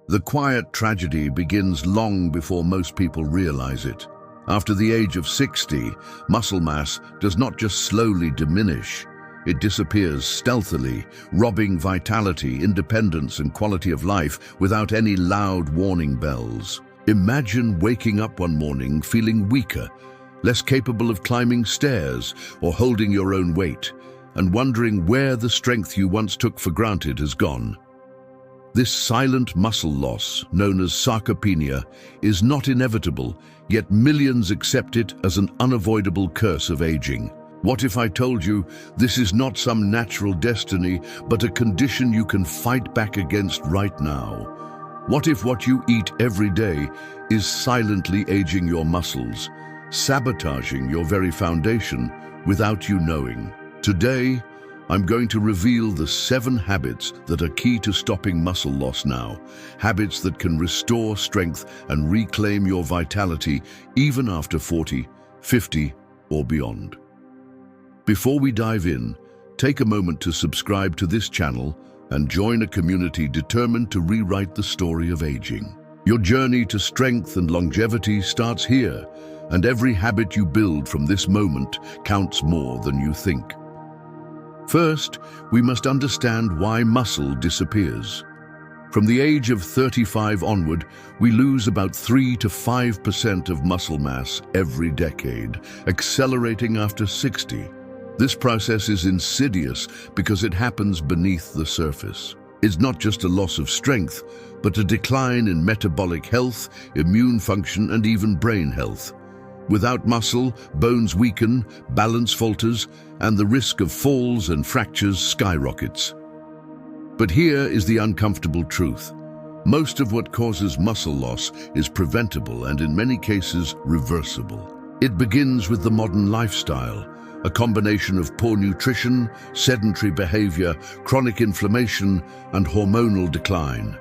The quiet tragedy begins long before most people realize it. After the age of 60, muscle mass does not just slowly diminish, it disappears stealthily, robbing vitality, independence, and quality of life without any loud warning bells. Imagine waking up one morning feeling weaker, less capable of climbing stairs or holding your own weight, and wondering where the strength you once took for granted has gone. This silent muscle loss, known as sarcopenia, is not inevitable, yet millions accept it as an unavoidable curse of aging. What if I told you this is not some natural destiny, but a condition you can fight back against right now? What if what you eat every day is silently aging your muscles, sabotaging your very foundation without you knowing? Today, I'm going to reveal the 7 habits that are key to stopping muscle loss now. Habits that can restore strength and reclaim your vitality even after 40, 50, or beyond. Before we dive in, take a moment to subscribe to this channel and join a community determined to rewrite the story of aging. Your journey to strength and longevity starts here, and every habit you build from this moment counts more than you think. First, we must understand why muscle disappears. From the age of 35 onward, we lose about 3 to 5% of muscle mass every decade, accelerating after 60. This process is insidious because it happens beneath the surface. It's not just a loss of strength, but a decline in metabolic health, immune function, and even brain health. Without muscle, bones weaken, balance falters, and the risk of falls and fractures skyrockets. But here is the uncomfortable truth. Most of what causes muscle loss is preventable and in many cases reversible. It begins with the modern lifestyle, a combination of poor nutrition, sedentary behavior, chronic inflammation, and hormonal decline.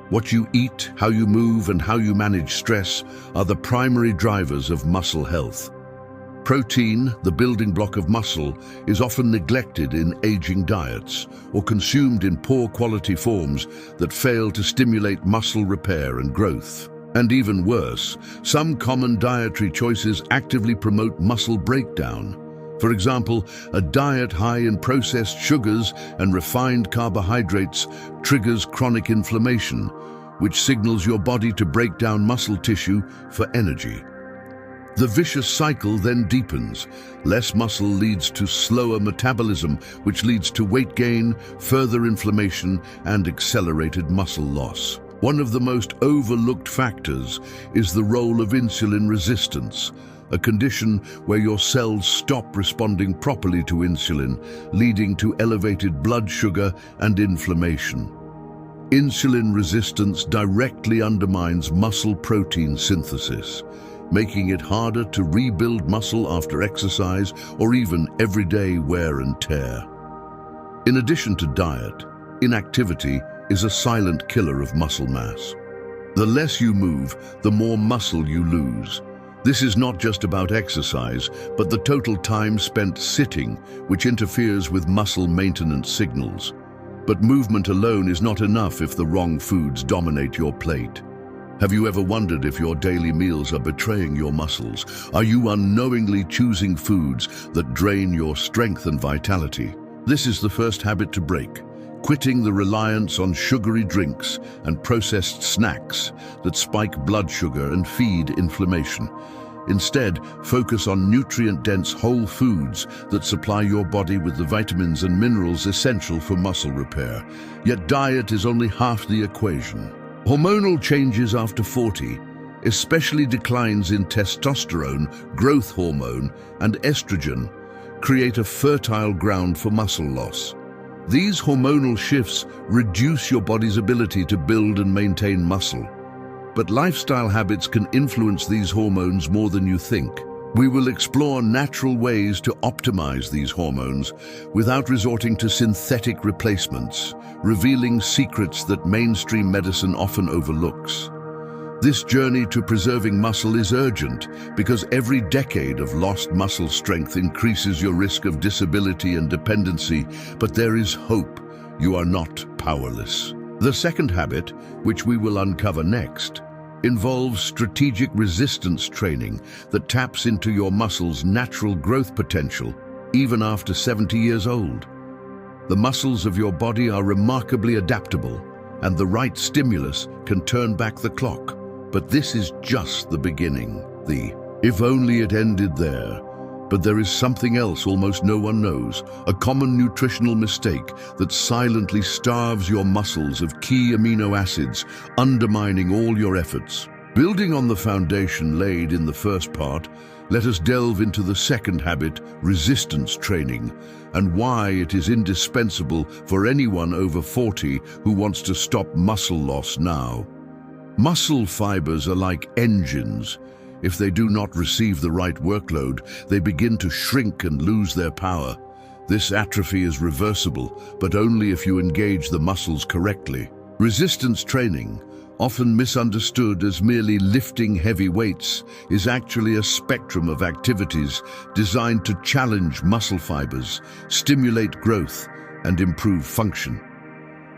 What you eat, how you move, and how you manage stress are the primary drivers of muscle health. Protein, the building block of muscle, is often neglected in aging diets or consumed in poor quality forms that fail to stimulate muscle repair and growth. And even worse, some common dietary choices actively promote muscle breakdown. For example, a diet high in processed sugars and refined carbohydrates triggers chronic inflammation, which signals your body to break down muscle tissue for energy. The vicious cycle then deepens. Less muscle leads to slower metabolism, which leads to weight gain, further inflammation, and accelerated muscle loss. One of the most overlooked factors is the role of insulin resistance, a condition where your cells stop responding properly to insulin, leading to elevated blood sugar and inflammation. Insulin resistance directly undermines muscle protein synthesis, making it harder to rebuild muscle after exercise or even everyday wear and tear. In addition to diet, inactivity is a silent killer of muscle mass. The less you move, the more muscle you lose. This is not just about exercise, but the total time spent sitting, which interferes with muscle maintenance signals. But movement alone is not enough if the wrong foods dominate your plate. Have you ever wondered if your daily meals are betraying your muscles? Are you unknowingly choosing foods that drain your strength and vitality? This is the first habit to break. Quitting the reliance on sugary drinks and processed snacks that spike blood sugar and feed inflammation. Instead, focus on nutrient-dense whole foods that supply your body with the vitamins and minerals essential for muscle repair. Yet diet is only half the equation. Hormonal changes after 40, especially declines in testosterone, growth hormone, and estrogen, create a fertile ground for muscle loss. These hormonal shifts reduce your body's ability to build and maintain muscle. But lifestyle habits can influence these hormones more than you think. We will explore natural ways to optimize these hormones without resorting to synthetic replacements, revealing secrets that mainstream medicine often overlooks. This journey to preserving muscle is urgent because every decade of lost muscle strength increases your risk of disability and dependency, but there is hope. You are not powerless. The second habit, which we will uncover next, involves strategic resistance training that taps into your muscles' natural growth potential even after 70 years old. The muscles of your body are remarkably adaptable, and the right stimulus can turn back the clock. But this is just the beginning. If only it ended there. But there is something else almost no one knows, a common nutritional mistake that silently starves your muscles of key amino acids, undermining all your efforts. Building on the foundation laid in the first part, let us delve into the second habit, resistance training, and why it is indispensable for anyone over 40 who wants to stop muscle loss now. Muscle fibers are like engines. If they do not receive the right workload, they begin to shrink and lose their power. This atrophy is reversible, but only if you engage the muscles correctly. Resistance training, often misunderstood as merely lifting heavy weights, is actually a spectrum of activities designed to challenge muscle fibers, stimulate growth, and improve function.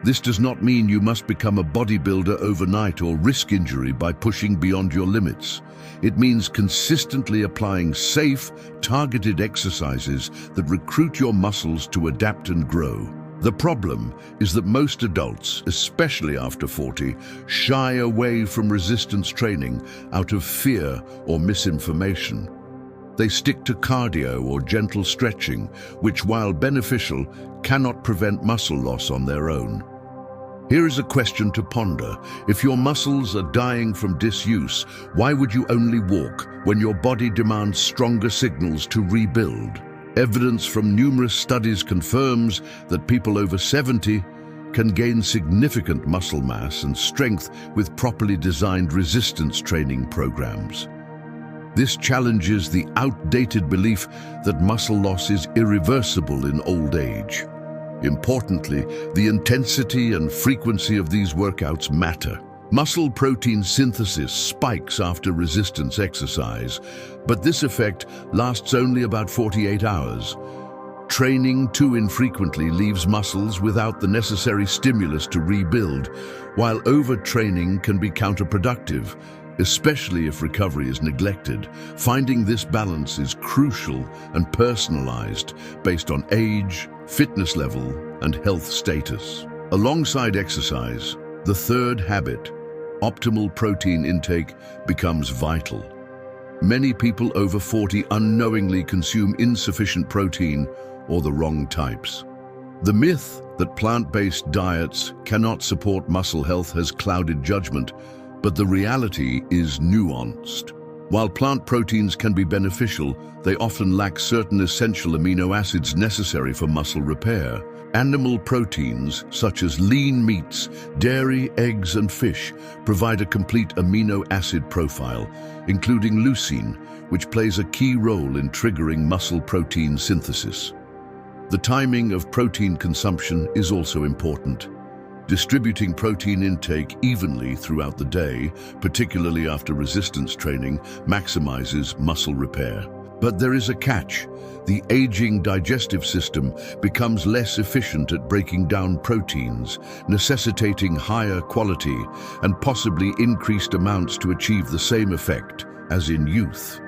This does not mean you must become a bodybuilder overnight or risk injury by pushing beyond your limits. It means consistently applying safe, targeted exercises that recruit your muscles to adapt and grow. The problem is that most adults, especially after 40, shy away from resistance training out of fear or misinformation. They stick to cardio or gentle stretching, which, while beneficial, cannot prevent muscle loss on their own. Here is a question to ponder. If your muscles are dying from disuse, why would you only walk when your body demands stronger signals to rebuild? Evidence from numerous studies confirms that people over 70 can gain significant muscle mass and strength with properly designed resistance training programs. This challenges the outdated belief that muscle loss is irreversible in old age. Importantly, the intensity and frequency of these workouts matter. Muscle protein synthesis spikes after resistance exercise, but this effect lasts only about 48 hours. Training too infrequently leaves muscles without the necessary stimulus to rebuild, while overtraining can be counterproductive, especially if recovery is neglected. Finding this balance is crucial and personalized based on age, fitness level, and health status. Alongside exercise, the third habit, optimal protein intake, becomes vital. Many people over 40 unknowingly consume insufficient protein or the wrong types. The myth that plant-based diets cannot support muscle health has clouded judgment, but the reality is nuanced. While plant proteins can be beneficial, they often lack certain essential amino acids necessary for muscle repair. Animal proteins, such as lean meats, dairy, eggs, and fish, provide a complete amino acid profile, including leucine, which plays a key role in triggering muscle protein synthesis. The timing of protein consumption is also important. Distributing protein intake evenly throughout the day, particularly after resistance training, maximizes muscle repair. But there is a catch. The aging digestive system becomes less efficient at breaking down proteins, necessitating higher quality and possibly increased amounts to achieve the same effect as in youth.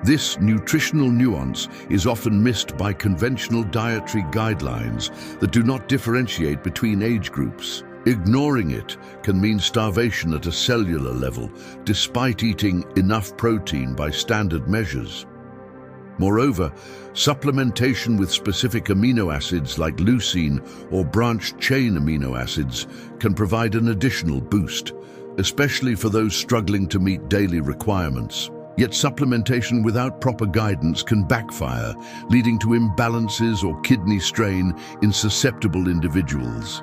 This nutritional nuance is often missed by conventional dietary guidelines that do not differentiate between age groups. Ignoring it can mean starvation at a cellular level, despite eating enough protein by standard measures. Moreover, supplementation with specific amino acids like leucine or branched-chain amino acids can provide an additional boost, especially for those struggling to meet daily requirements. Yet supplementation without proper guidance can backfire, leading to imbalances or kidney strain in susceptible individuals.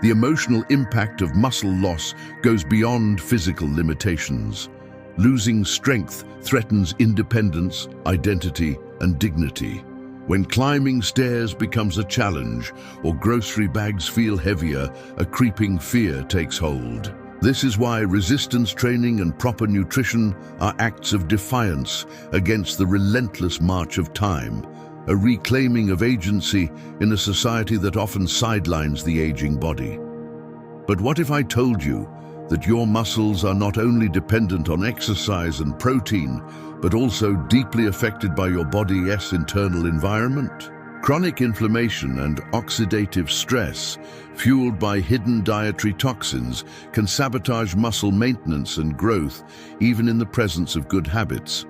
The emotional impact of muscle loss goes beyond physical limitations. Losing strength threatens independence, identity, and dignity. When climbing stairs becomes a challenge or grocery bags feel heavier, a creeping fear takes hold. This is why resistance training and proper nutrition are acts of defiance against the relentless march of time, a reclaiming of agency in a society that often sidelines the aging body. But what if I told you that your muscles are not only dependent on exercise and protein, but also deeply affected by your body's internal environment? Chronic inflammation and oxidative stress, fueled by hidden dietary toxins, can sabotage muscle maintenance and growth, even in the presence of good habits.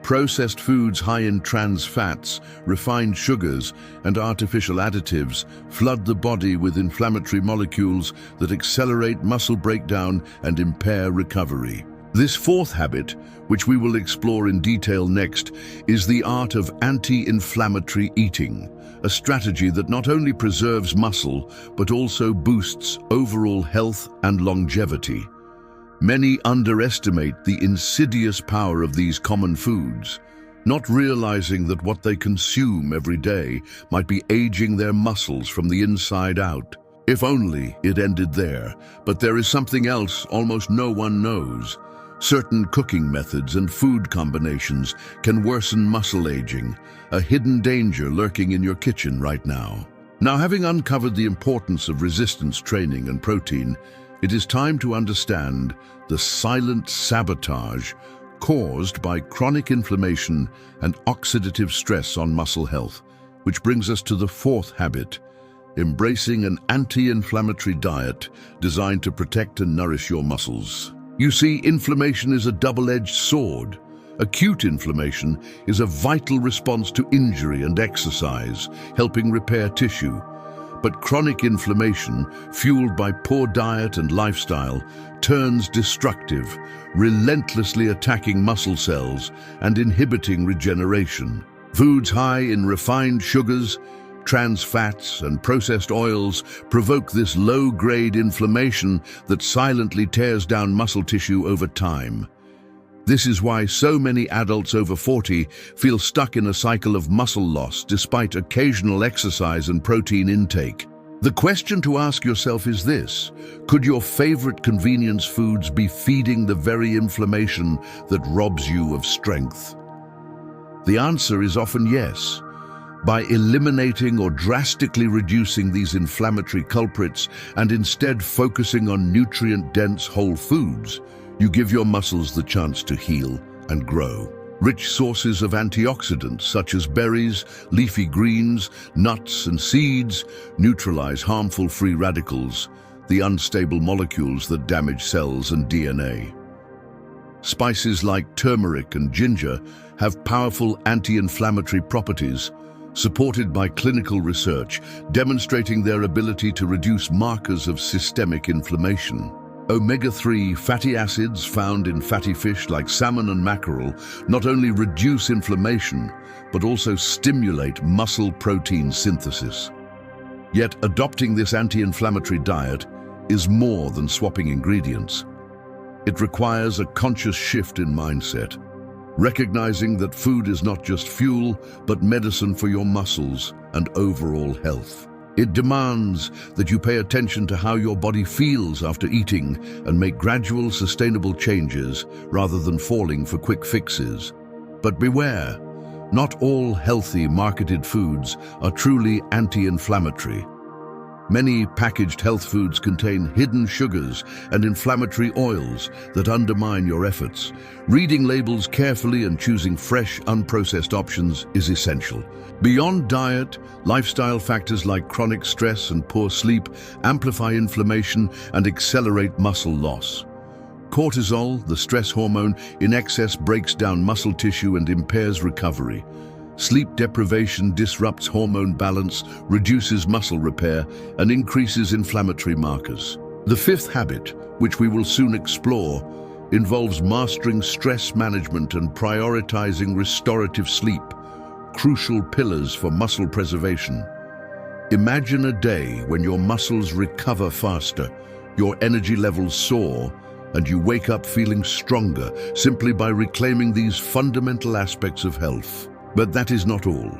Processed foods high in trans fats, refined sugars, and artificial additives flood the body with inflammatory molecules that accelerate muscle breakdown and impair recovery. This fourth habit, which we will explore in detail next, is the art of anti-inflammatory eating, a strategy that not only preserves muscle, but also boosts overall health and longevity. Many underestimate the insidious power of these common foods, not realizing that what they consume every day might be aging their muscles from the inside out. If only it ended there, but there is something else almost no one knows. Certain cooking methods and food combinations can worsen muscle aging, a hidden danger lurking in your kitchen right now. Now, having uncovered the importance of resistance training and protein, it is time to understand the silent sabotage caused by chronic inflammation and oxidative stress on muscle health, which brings us to the fourth habit: embracing an anti-inflammatory diet designed to protect and nourish your muscles. You see, inflammation is a double-edged sword. Acute inflammation is a vital response to injury and exercise, helping repair tissue. But chronic inflammation, fueled by poor diet and lifestyle, turns destructive, relentlessly attacking muscle cells and inhibiting regeneration. Foods high in refined sugars, trans fats, and processed oils provoke this low-grade inflammation that silently tears down muscle tissue over time. This is why so many adults over 40 feel stuck in a cycle of muscle loss despite occasional exercise and protein intake. The question to ask yourself is this: could your favorite convenience foods be feeding the very inflammation that robs you of strength? The answer is often yes. By eliminating or drastically reducing these inflammatory culprits and instead focusing on nutrient-dense whole foods, you give your muscles the chance to heal and grow. Rich sources of antioxidants such as berries, leafy greens, nuts, and seeds neutralize harmful free radicals, the unstable molecules that damage cells and DNA. Spices like turmeric and ginger have powerful anti-inflammatory properties, supported by clinical research demonstrating their ability to reduce markers of systemic inflammation. Omega-3 fatty acids found in fatty fish like salmon and mackerel not only reduce inflammation, but also stimulate muscle protein synthesis. Yet adopting this anti-inflammatory diet is more than swapping ingredients. It requires a conscious shift in mindset, recognizing that food is not just fuel, but medicine for your muscles and overall health. It demands that you pay attention to how your body feels after eating and make gradual, sustainable changes rather than falling for quick fixes. But beware, not all healthy marketed foods are truly anti-inflammatory. Many packaged health foods contain hidden sugars and inflammatory oils that undermine your efforts. Reading labels carefully and choosing fresh, unprocessed options is essential. Beyond diet, lifestyle factors like chronic stress and poor sleep amplify inflammation and accelerate muscle loss. Cortisol, the stress hormone, in excess breaks down muscle tissue and impairs recovery. Sleep deprivation disrupts hormone balance, reduces muscle repair, and increases inflammatory markers. The fifth habit, which we will soon explore, involves mastering stress management and prioritizing restorative sleep, crucial pillars for muscle preservation. Imagine a day when your muscles recover faster, your energy levels soar, and you wake up feeling stronger simply by reclaiming these fundamental aspects of health. But that is not all.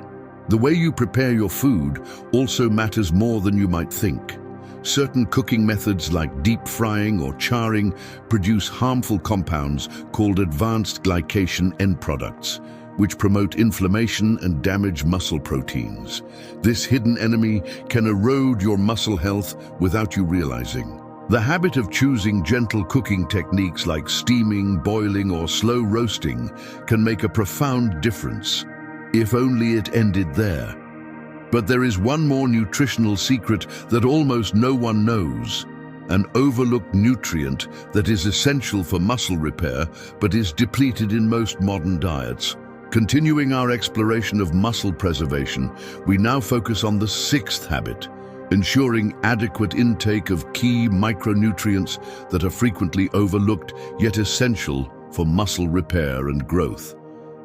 The way you prepare your food also matters more than you might think. Certain cooking methods like deep frying or charring produce harmful compounds called advanced glycation end products, which promote inflammation and damage muscle proteins. This hidden enemy can erode your muscle health without you realizing. The habit of choosing gentle cooking techniques like steaming, boiling, or slow roasting can make a profound difference, if only it ended there. But there is one more nutritional secret that almost no one knows, an overlooked nutrient that is essential for muscle repair but is depleted in most modern diets. Continuing our exploration of muscle preservation, we now focus on the sixth habit, ensuring adequate intake of key micronutrients that are frequently overlooked yet essential for muscle repair and growth.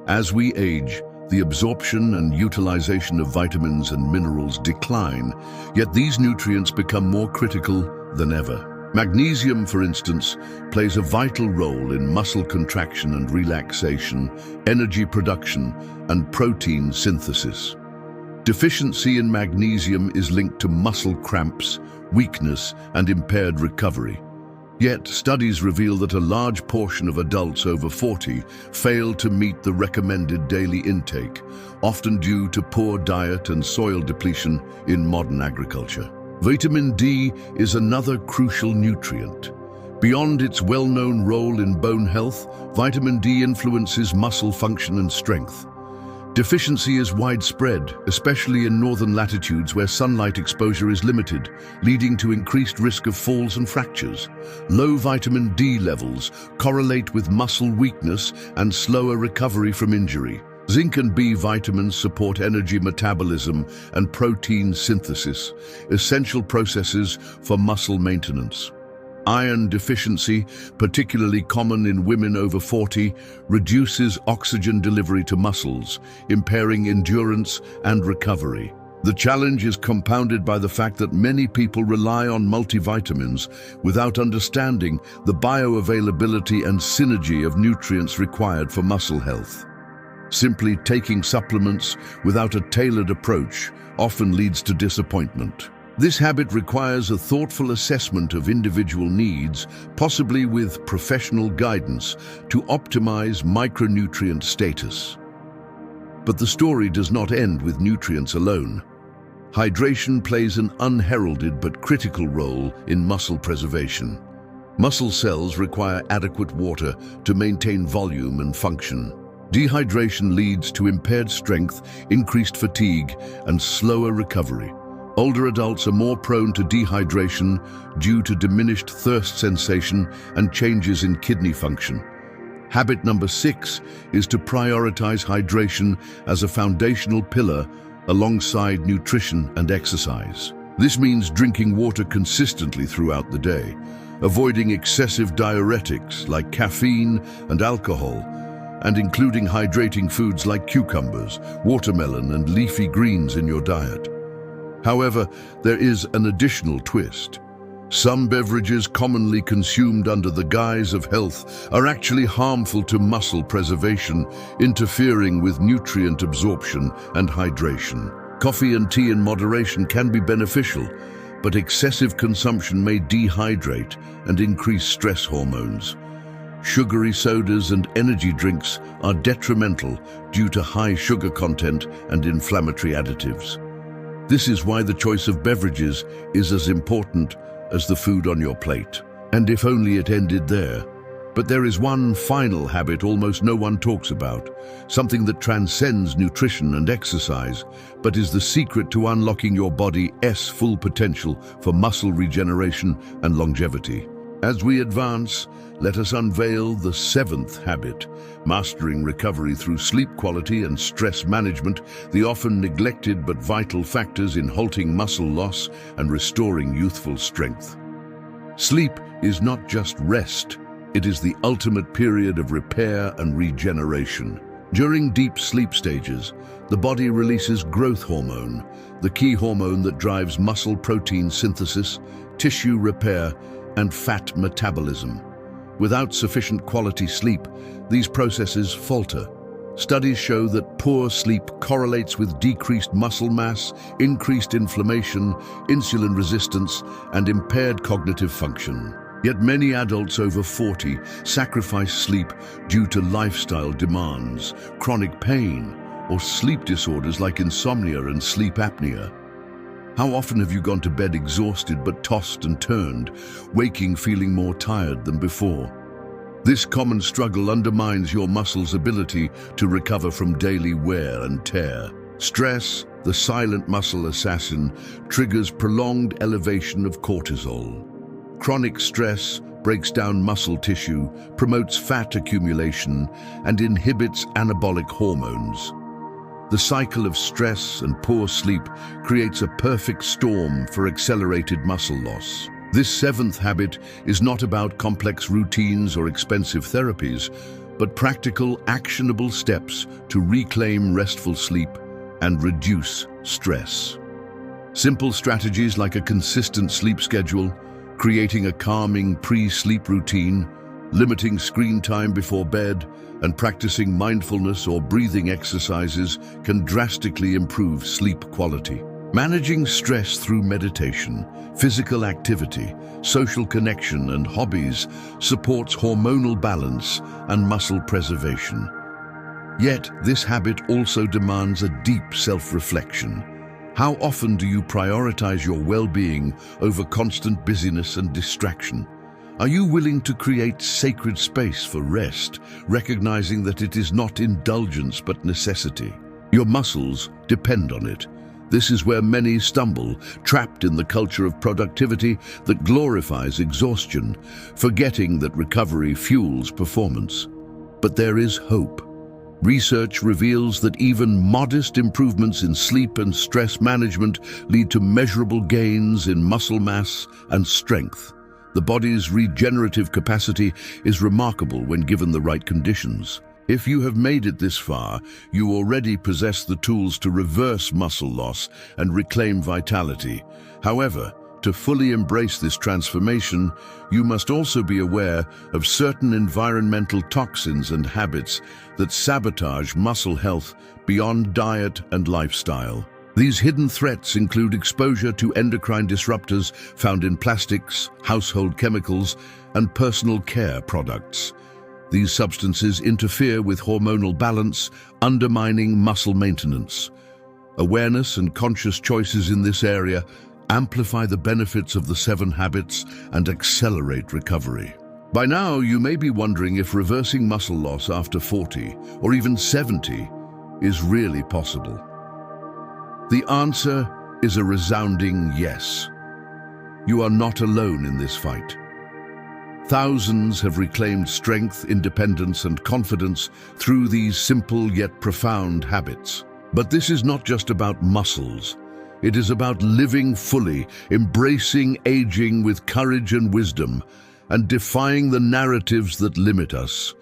As we age, the absorption and utilization of vitamins and minerals decline, yet these nutrients become more critical than ever. Magnesium, for instance, plays a vital role in muscle contraction and relaxation, energy production, and protein synthesis. Deficiency in magnesium is linked to muscle cramps, weakness, and impaired recovery. Yet, studies reveal that a large portion of adults over 40 fail to meet the recommended daily intake, often due to poor diet and soil depletion in modern agriculture. Vitamin D is another crucial nutrient. Beyond its well-known role in bone health, vitamin D influences muscle function and strength. Deficiency is widespread, especially in northern latitudes where sunlight exposure is limited, leading to increased risk of falls and fractures. Low vitamin D levels correlate with muscle weakness and slower recovery from injury. Zinc and B vitamins support energy metabolism and protein synthesis, essential processes for muscle maintenance. Iron deficiency, particularly common in women over 40, reduces oxygen delivery to muscles, impairing endurance and recovery. The challenge is compounded by the fact that many people rely on multivitamins without understanding the bioavailability and synergy of nutrients required for muscle health. Simply taking supplements without a tailored approach often leads to disappointment. This habit requires a thoughtful assessment of individual needs, possibly with professional guidance, to optimize micronutrient status. But the story does not end with nutrients alone. Hydration plays an unheralded but critical role in muscle preservation. Muscle cells require adequate water to maintain volume and function. Dehydration leads to impaired strength, increased fatigue, and slower recovery. Older adults are more prone to dehydration due to diminished thirst sensation and changes in kidney function. Habit number 6 is to prioritize hydration as a foundational pillar alongside nutrition and exercise. This means drinking water consistently throughout the day, avoiding excessive diuretics like caffeine and alcohol, and including hydrating foods like cucumbers, watermelon, and leafy greens in your diet. However, there is an additional twist. Some beverages commonly consumed under the guise of health are actually harmful to muscle preservation, interfering with nutrient absorption and hydration. Coffee and tea in moderation can be beneficial, but excessive consumption may dehydrate and increase stress hormones. Sugary sodas and energy drinks are detrimental due to high sugar content and inflammatory additives. This is why the choice of beverages is as important as the food on your plate. And if only it ended there. But there is one final habit almost no one talks about, something that transcends nutrition and exercise, but is the secret to unlocking your body's full potential for muscle regeneration and longevity. As we advance, let us unveil the 7th habit, mastering recovery through sleep quality and stress management, the often neglected but vital factors in halting muscle loss and restoring youthful strength. Sleep is not just rest, it is the ultimate period of repair and regeneration. During deep sleep stages, the body releases growth hormone, the key hormone that drives muscle protein synthesis, tissue repair, and fat metabolism. Without sufficient quality sleep, these processes falter. Studies show that poor sleep correlates with decreased muscle mass, increased inflammation, insulin resistance, and impaired cognitive function. Yet many adults over 40 sacrifice sleep due to lifestyle demands, chronic pain, or sleep disorders like insomnia and sleep apnea. How often have you gone to bed exhausted but tossed and turned, waking feeling more tired than before? This common struggle undermines your muscles' ability to recover from daily wear and tear. Stress, the silent muscle assassin, triggers prolonged elevation of cortisol. Chronic stress breaks down muscle tissue, promotes fat accumulation, and inhibits anabolic hormones. The cycle of stress and poor sleep creates a perfect storm for accelerated muscle loss. This seventh habit is not about complex routines or expensive therapies, but practical, actionable steps to reclaim restful sleep and reduce stress. Simple strategies like a consistent sleep schedule, creating a calming pre-sleep routine, limiting screen time before bed, and practicing mindfulness or breathing exercises can drastically improve sleep quality. Managing stress through meditation, physical activity, social connection, and hobbies supports hormonal balance and muscle preservation. Yet, this habit also demands a deep self-reflection. How often do you prioritize your well-being over constant busyness and distraction? Are you willing to create sacred space for rest, recognizing that it is not indulgence but necessity? Your muscles depend on it. This is where many stumble, trapped in the culture of productivity that glorifies exhaustion, forgetting that recovery fuels performance. But there is hope. Research reveals that even modest improvements in sleep and stress management lead to measurable gains in muscle mass and strength. The body's regenerative capacity is remarkable when given the right conditions. If you have made it this far, you already possess the tools to reverse muscle loss and reclaim vitality. However, to fully embrace this transformation, you must also be aware of certain environmental toxins and habits that sabotage muscle health beyond diet and lifestyle. These hidden threats include exposure to endocrine disruptors found in plastics, household chemicals, and personal care products. These substances interfere with hormonal balance, undermining muscle maintenance. Awareness and conscious choices in this area amplify the benefits of the 7 habits and accelerate recovery. By now, you may be wondering if reversing muscle loss after 40 or even 70 is really possible. The answer is a resounding yes. You are not alone in this fight. Thousands have reclaimed strength, independence, and confidence through these simple yet profound habits. But this is not just about muscles. It is about living fully, embracing aging with courage and wisdom, and defying the narratives that limit us.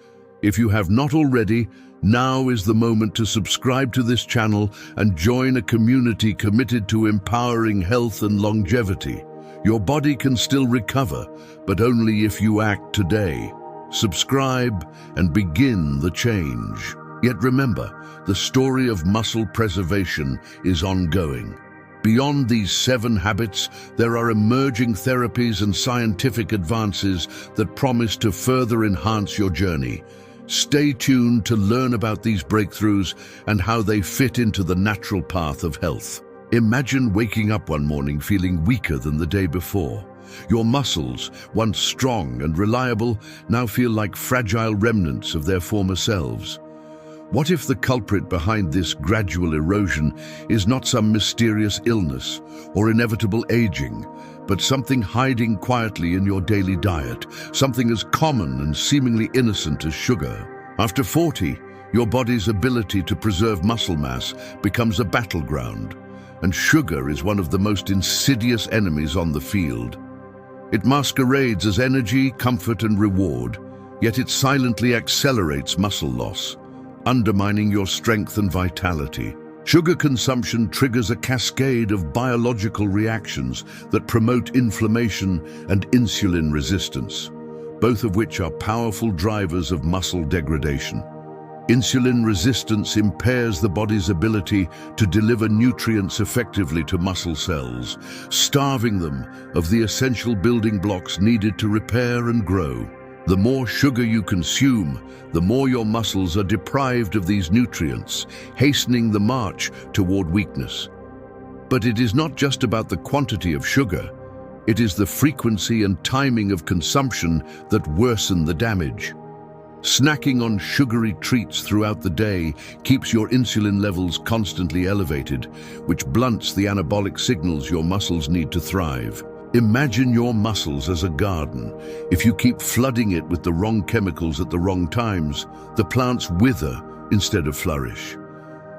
If you have not already, now is the moment to subscribe to this channel and join a community committed to empowering health and longevity. Your body can still recover, but only if you act today. Subscribe and begin the change. Yet remember, the story of muscle preservation is ongoing. Beyond these 7 habits, there are emerging therapies and scientific advances that promise to further enhance your journey. Stay tuned to learn about these breakthroughs and how they fit into the natural path of health. Imagine waking up one morning feeling weaker than the day before. Your muscles, once strong and reliable, now feel like fragile remnants of their former selves. What if the culprit behind this gradual erosion is not some mysterious illness or inevitable aging, but something hiding quietly in your daily diet, something as common and seemingly innocent as sugar? After 40, your body's ability to preserve muscle mass becomes a battleground, and sugar is one of the most insidious enemies on the field. It masquerades as energy, comfort, and reward, yet it silently accelerates muscle loss, undermining your strength and vitality. Sugar consumption triggers a cascade of biological reactions that promote inflammation and insulin resistance, both of which are powerful drivers of muscle degradation. Insulin resistance impairs the body's ability to deliver nutrients effectively to muscle cells, starving them of the essential building blocks needed to repair and grow. The more sugar you consume, the more your muscles are deprived of these nutrients, hastening the march toward weakness. But it is not just about the quantity of sugar. It is the frequency and timing of consumption that worsen the damage. Snacking on sugary treats throughout the day keeps your insulin levels constantly elevated, which blunts the anabolic signals your muscles need to thrive. Imagine your muscles as a garden. If you keep flooding it with the wrong chemicals at the wrong times, the plants wither instead of flourish.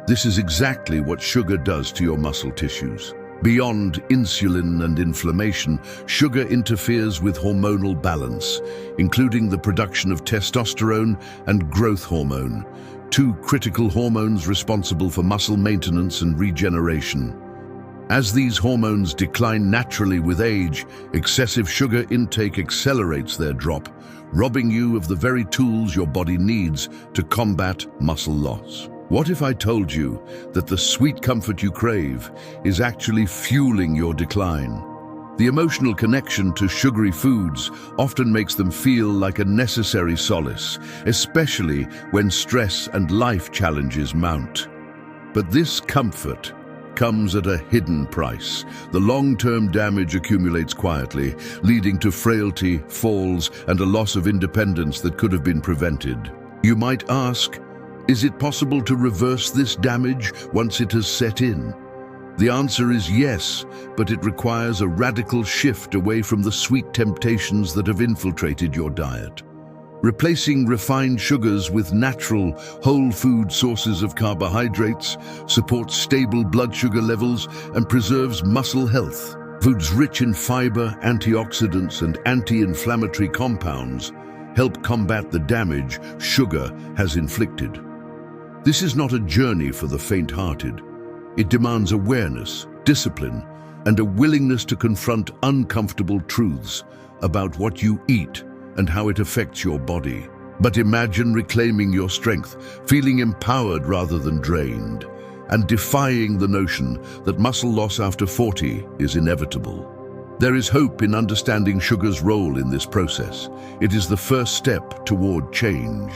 This is exactly what sugar does to your muscle tissues. Beyond insulin and inflammation, sugar interferes with hormonal balance, including the production of testosterone and growth hormone, two critical hormones responsible for muscle maintenance and regeneration. As these hormones decline naturally with age, excessive sugar intake accelerates their drop, robbing you of the very tools your body needs to combat muscle loss. What if I told you that the sweet comfort you crave is actually fueling your decline? The emotional connection to sugary foods often makes them feel like a necessary solace, especially when stress and life challenges mount. But this comfort comes at a hidden price. The long-term damage accumulates quietly, leading to frailty, falls, and a loss of independence that could have been prevented. You might ask, is it possible to reverse this damage once it has set in? The answer is yes, but it requires a radical shift away from the sweet temptations that have infiltrated your diet. Replacing refined sugars with natural, whole food sources of carbohydrates supports stable blood sugar levels and preserves muscle health. Foods rich in fiber, antioxidants, and anti-inflammatory compounds help combat the damage sugar has inflicted. This is not a journey for the faint-hearted. It demands awareness, discipline, and a willingness to confront uncomfortable truths about what you eat and how it affects your body. But imagine reclaiming your strength, feeling empowered rather than drained, and defying the notion that muscle loss after 40 is inevitable. There is hope in understanding sugar's role in this process. It is the first step toward change.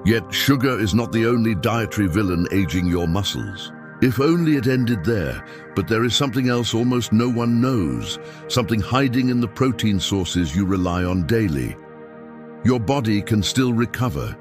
Yet sugar is not the only dietary villain aging your muscles. If only it ended there, but there is something else almost no one knows, something hiding in the protein sources you rely on daily. Your body can still recover,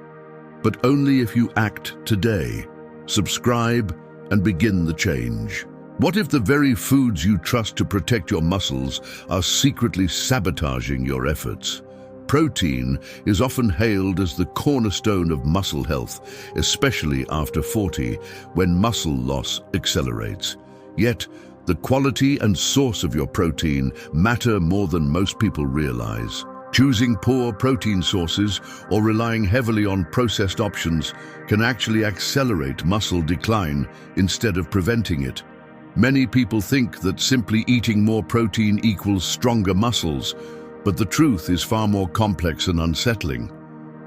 but only if you act today. Subscribe and begin the change. What if the very foods you trust to protect your muscles are secretly sabotaging your efforts? Protein is often hailed as the cornerstone of muscle health, especially after 40, when muscle loss accelerates. Yet, the quality and source of your protein matter more than most people realize. Choosing poor protein sources or relying heavily on processed options can actually accelerate muscle decline instead of preventing it. Many people think that simply eating more protein equals stronger muscles, but the truth is far more complex and unsettling.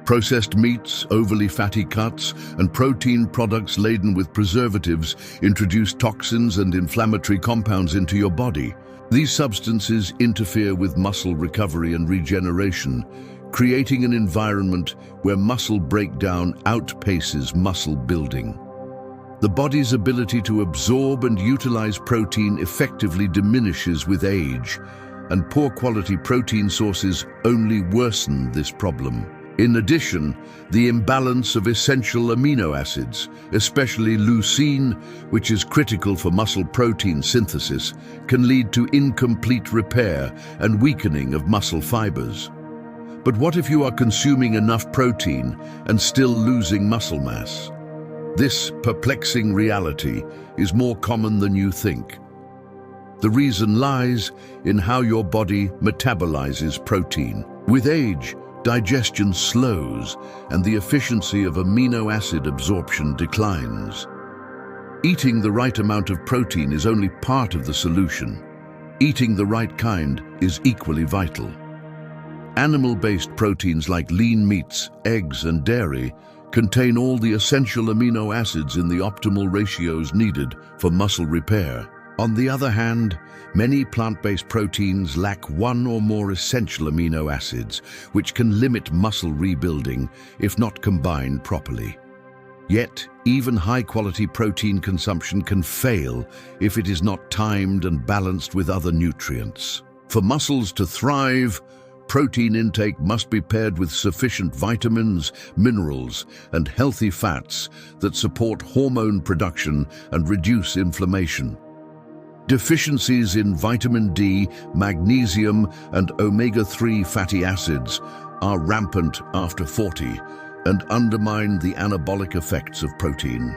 Processed meats, overly fatty cuts, and protein products laden with preservatives introduce toxins and inflammatory compounds into your body. These substances interfere with muscle recovery and regeneration, creating an environment where muscle breakdown outpaces muscle building. The body's ability to absorb and utilize protein effectively diminishes with age, and poor quality protein sources only worsen this problem. In addition, the imbalance of essential amino acids, especially leucine, which is critical for muscle protein synthesis, can lead to incomplete repair and weakening of muscle fibers. But what if you are consuming enough protein and still losing muscle mass? This perplexing reality is more common than you think. The reason lies in how your body metabolizes protein. With age, digestion slows and the efficiency of amino acid absorption declines. Eating the right amount of protein is only part of the solution. Eating the right kind is equally vital. Animal-based proteins like lean meats, eggs, and dairy contain all the essential amino acids in the optimal ratios needed for muscle repair. On the other hand, many plant-based proteins lack one or more essential amino acids, which can limit muscle rebuilding if not combined properly. Yet, even high-quality protein consumption can fail if it is not timed and balanced with other nutrients. For muscles to thrive, protein intake must be paired with sufficient vitamins, minerals, and healthy fats that support hormone production and reduce inflammation. Deficiencies in vitamin D, magnesium, and omega-3 fatty acids are rampant after 40 and undermine the anabolic effects of protein.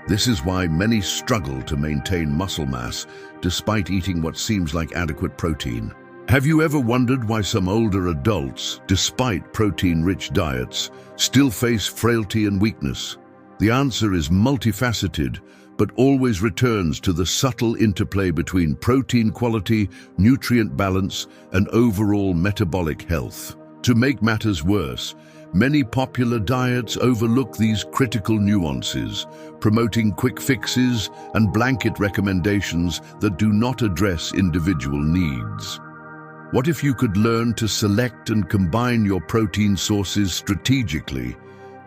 This is why many struggle to maintain muscle mass despite eating what seems like adequate protein. Have you ever wondered why some older adults, despite protein-rich diets, still face frailty and weakness? The answer is multifaceted, but always returns to the subtle interplay between protein quality, nutrient balance, and overall metabolic health. To make matters worse, many popular diets overlook these critical nuances, promoting quick fixes and blanket recommendations that do not address individual needs. What if you could learn to select and combine your protein sources strategically,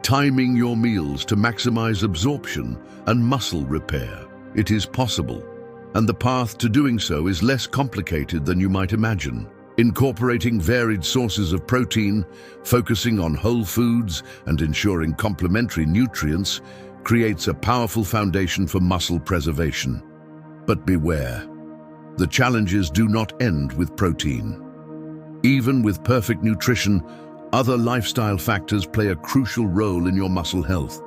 timing your meals to maximize absorption and muscle repair? It is possible, and the path to doing so is less complicated than you might imagine. Incorporating varied sources of protein, focusing on whole foods, and ensuring complementary nutrients creates a powerful foundation for muscle preservation. But beware, the challenges do not end with protein. Even with perfect nutrition, other lifestyle factors play a crucial role in your muscle health.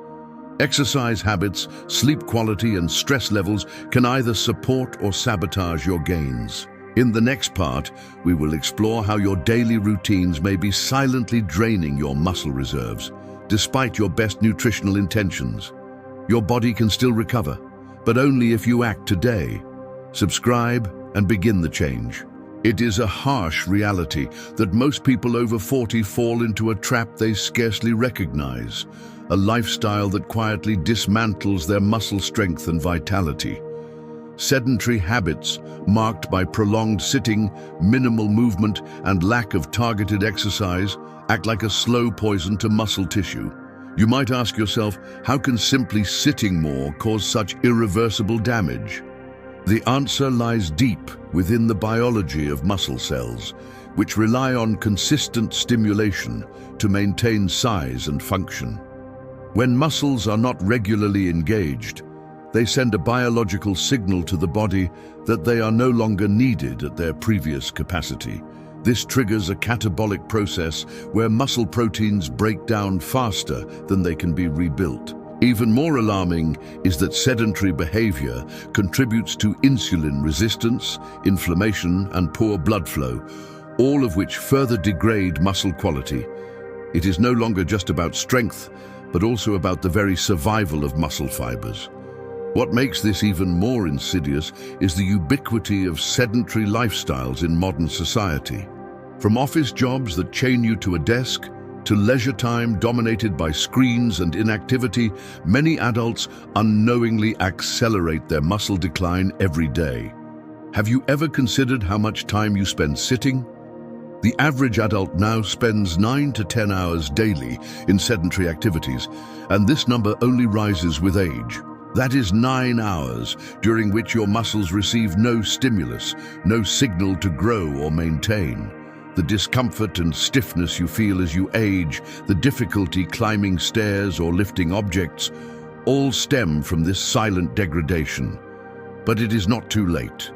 Exercise habits, sleep quality, and stress levels can either support or sabotage your gains. In the next part, we will explore how your daily routines may be silently draining your muscle reserves. Despite your best nutritional intentions, your body can still recover, but only if you act today. Subscribe and begin the change. It is a harsh reality that most people over 40 fall into a trap they scarcely recognize, a lifestyle that quietly dismantles their muscle strength and vitality. Sedentary habits, marked by prolonged sitting, minimal movement, and lack of targeted exercise, act like a slow poison to muscle tissue. You might ask yourself, how can simply sitting more cause such irreversible damage? The answer lies deep within the biology of muscle cells, which rely on consistent stimulation to maintain size and function. When muscles are not regularly engaged, they send a biological signal to the body that they are no longer needed at their previous capacity. This triggers a catabolic process where muscle proteins break down faster than they can be rebuilt. Even more alarming is that sedentary behavior contributes to insulin resistance, inflammation, and poor blood flow, all of which further degrade muscle quality. It is no longer just about strength, but also about the very survival of muscle fibers. What makes this even more insidious is the ubiquity of sedentary lifestyles in modern society. From office jobs that chain you to a desk, to leisure time dominated by screens and inactivity, many adults unknowingly accelerate their muscle decline every day. Have you ever considered how much time you spend sitting? The average adult now spends 9 to 10 hours daily in sedentary activities, and this number only rises with age. That is 9 hours during which your muscles receive no stimulus, no signal to grow or maintain. The discomfort and stiffness you feel as you age, the difficulty climbing stairs or lifting objects, all stem from this silent degradation. But it is not too late.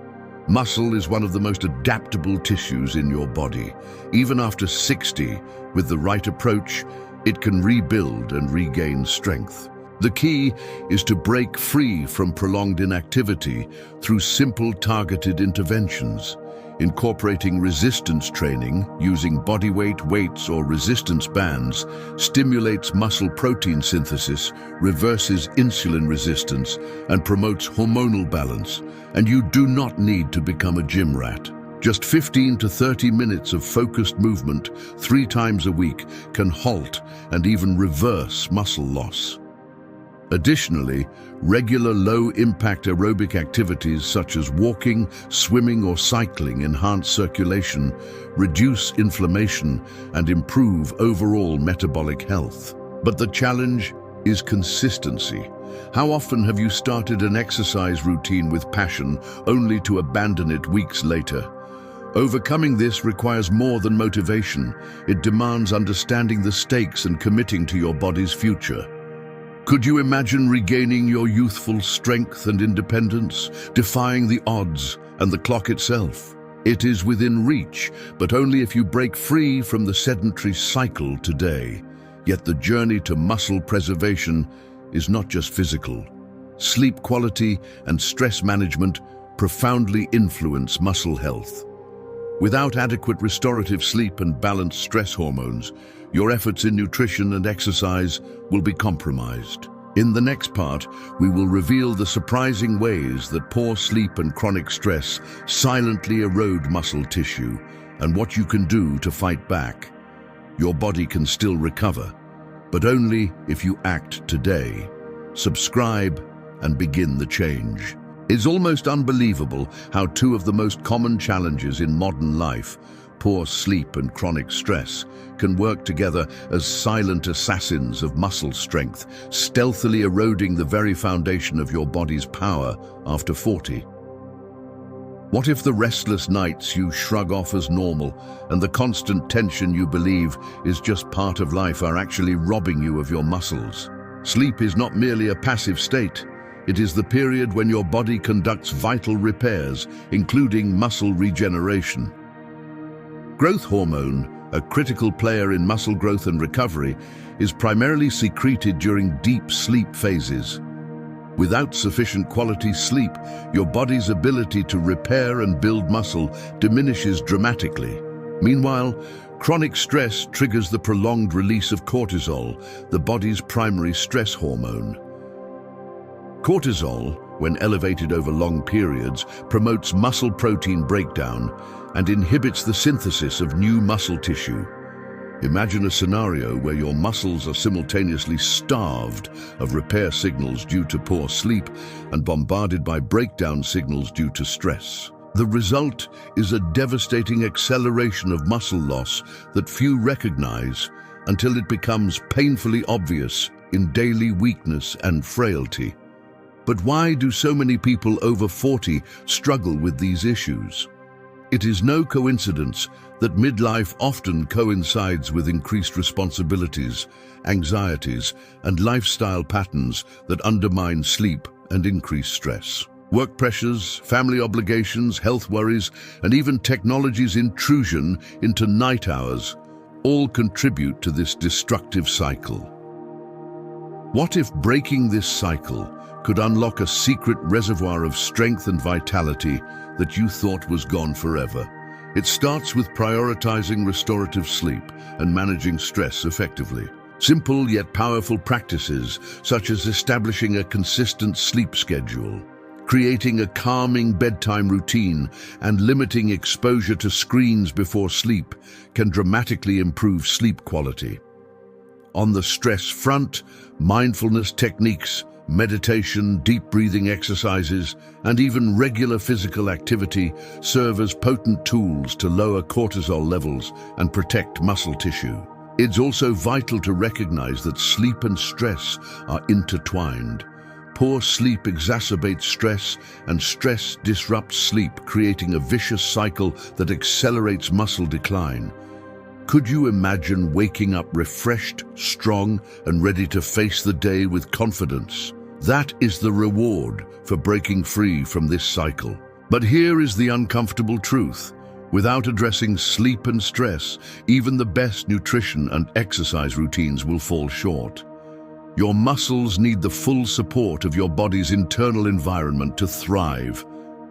Muscle is one of the most adaptable tissues in your body. Even after 60, with the right approach, it can rebuild and regain strength. The key is to break free from prolonged inactivity through simple targeted interventions. Incorporating resistance training using bodyweight weights or resistance bands stimulates muscle protein synthesis, reverses insulin resistance, and promotes hormonal balance. And you do not need to become a gym rat. Just 15 to 30 minutes of focused movement 3 times a week can halt and even reverse muscle loss. Additionally, regular low-impact aerobic activities such as walking, swimming, or cycling enhance circulation, reduce inflammation, and improve overall metabolic health. But the challenge is consistency. How often have you started an exercise routine with passion only to abandon it weeks later? Overcoming this requires more than motivation. It demands understanding the stakes and committing to your body's future. Could you imagine regaining your youthful strength and independence, defying the odds and the clock itself? It is within reach, but only if you break free from the sedentary cycle today. Yet the journey to muscle preservation is not just physical. Sleep quality and stress management profoundly influence muscle health. Without adequate restorative sleep and balanced stress hormones, your efforts in nutrition and exercise will be compromised. In the next part, we will reveal the surprising ways that poor sleep and chronic stress silently erode muscle tissue and what you can do to fight back. Your body can still recover, but only if you act today. Subscribe and begin the change. It's almost unbelievable how two of the most common challenges in modern life, poor sleep and chronic stress, can work together as silent assassins of muscle strength, stealthily eroding the very foundation of your body's power after 40. What if the restless nights you shrug off as normal and the constant tension you believe is just part of life are actually robbing you of your muscles? Sleep is not merely a passive state. It is the period when your body conducts vital repairs, including muscle regeneration. Growth hormone, a critical player in muscle growth and recovery, is primarily secreted during deep sleep phases. Without sufficient quality sleep, your body's ability to repair and build muscle diminishes dramatically. Meanwhile, chronic stress triggers the prolonged release of cortisol, the body's primary stress hormone. Cortisol, when elevated over long periods, promotes muscle protein breakdown and inhibits the synthesis of new muscle tissue. Imagine a scenario where your muscles are simultaneously starved of repair signals due to poor sleep and bombarded by breakdown signals due to stress. The result is a devastating acceleration of muscle loss that few recognize until it becomes painfully obvious in daily weakness and frailty. But why do so many people over 40 struggle with these issues? It is no coincidence that midlife often coincides with increased responsibilities, anxieties, and lifestyle patterns that undermine sleep and increase stress. Work pressures, family obligations, health worries, and even technology's intrusion into night hours all contribute to this destructive cycle. What if breaking this cycle could unlock a secret reservoir of strength and vitality that you thought was gone forever? It starts with prioritizing restorative sleep and managing stress effectively. Simple yet powerful practices, such as establishing a consistent sleep schedule, creating a calming bedtime routine, and limiting exposure to screens before sleep, can dramatically improve sleep quality. On the stress front, mindfulness techniques, meditation, deep breathing exercises, and even regular physical activity serve as potent tools to lower cortisol levels and protect muscle tissue. It's also vital to recognize that sleep and stress are intertwined. Poor sleep exacerbates stress, and stress disrupts sleep, creating a vicious cycle that accelerates muscle decline. Could you imagine waking up refreshed, strong, and ready to face the day with confidence? That is the reward for breaking free from this cycle. But here is the uncomfortable truth. Without addressing sleep and stress, even the best nutrition and exercise routines will fall short. Your muscles need the full support of your body's internal environment to thrive.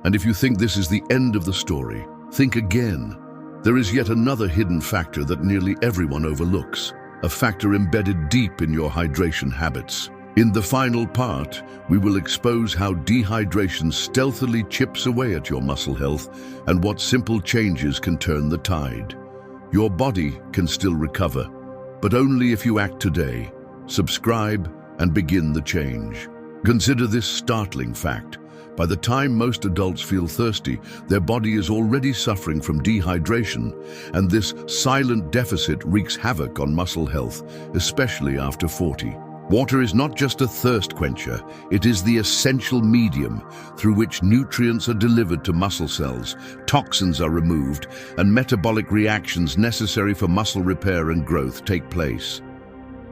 And if you think this is the end of the story, think again. There is yet another hidden factor that nearly everyone overlooks, a factor embedded deep in your hydration habits. In the final part, we will expose how dehydration stealthily chips away at your muscle health and what simple changes can turn the tide. Your body can still recover, but only if you act today. Subscribe and begin the change. Consider this startling fact. By the time most adults feel thirsty, their body is already suffering from dehydration, and this silent deficit wreaks havoc on muscle health, especially after 40. Water is not just a thirst quencher, it is the essential medium through which nutrients are delivered to muscle cells, toxins are removed, and metabolic reactions necessary for muscle repair and growth take place.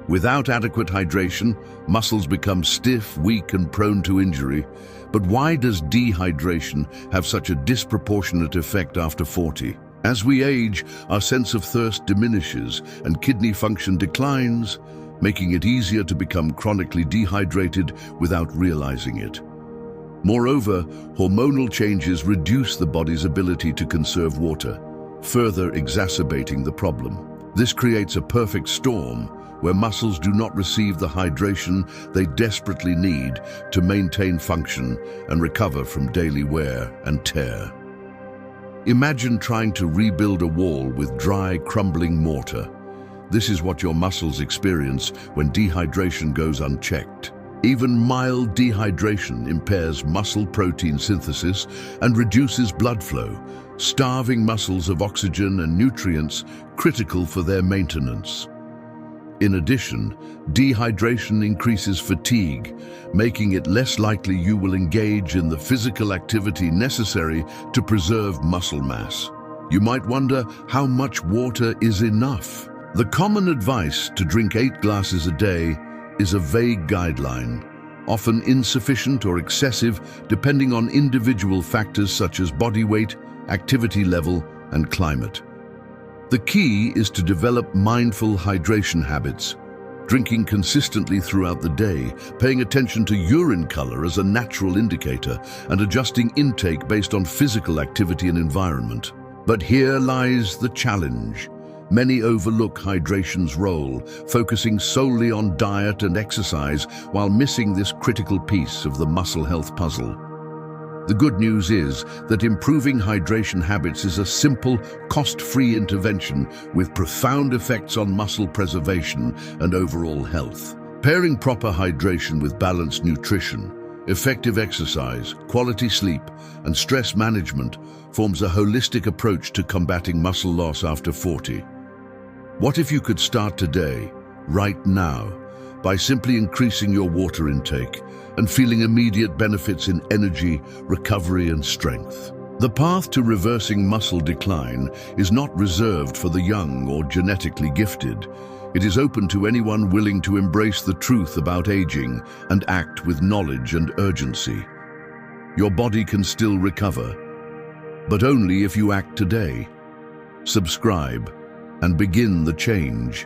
Without adequate hydration, muscles become stiff, weak, and prone to injury. But why does dehydration have such a disproportionate effect after 40? As we age, our sense of thirst diminishes and kidney function declines, making it easier to become chronically dehydrated without realizing it. Moreover, hormonal changes reduce the body's ability to conserve water, further exacerbating the problem. This creates a perfect storm where muscles do not receive the hydration they desperately need to maintain function and recover from daily wear and tear. Imagine trying to rebuild a wall with dry, crumbling mortar. This is what your muscles experience when dehydration goes unchecked. Even mild dehydration impairs muscle protein synthesis and reduces blood flow, starving muscles of oxygen and nutrients critical for their maintenance. In addition, dehydration increases fatigue, making it less likely you will engage in the physical activity necessary to preserve muscle mass. You might wonder how much water is enough. The common advice to drink 8 glasses a day is a vague guideline, often insufficient or excessive depending on individual factors such as body weight, activity level, and climate. The key is to develop mindful hydration habits, drinking consistently throughout the day, paying attention to urine color as a natural indicator, and adjusting intake based on physical activity and environment. But here lies the challenge. Many overlook hydration's role, focusing solely on diet and exercise while missing this critical piece of the muscle health puzzle. The good news is that improving hydration habits is a simple, cost-free intervention with profound effects on muscle preservation and overall health. Pairing proper hydration with balanced nutrition, effective exercise, quality sleep, and stress management forms a holistic approach to combating muscle loss after 40. What if you could start today, right now, by simply increasing your water intake and feeling immediate benefits in energy, recovery, and strength? The path to reversing muscle decline is not reserved for the young or genetically gifted. It is open to anyone willing to embrace the truth about aging and act with knowledge and urgency. Your body can still recover, but only if you act today. Subscribe and begin the change.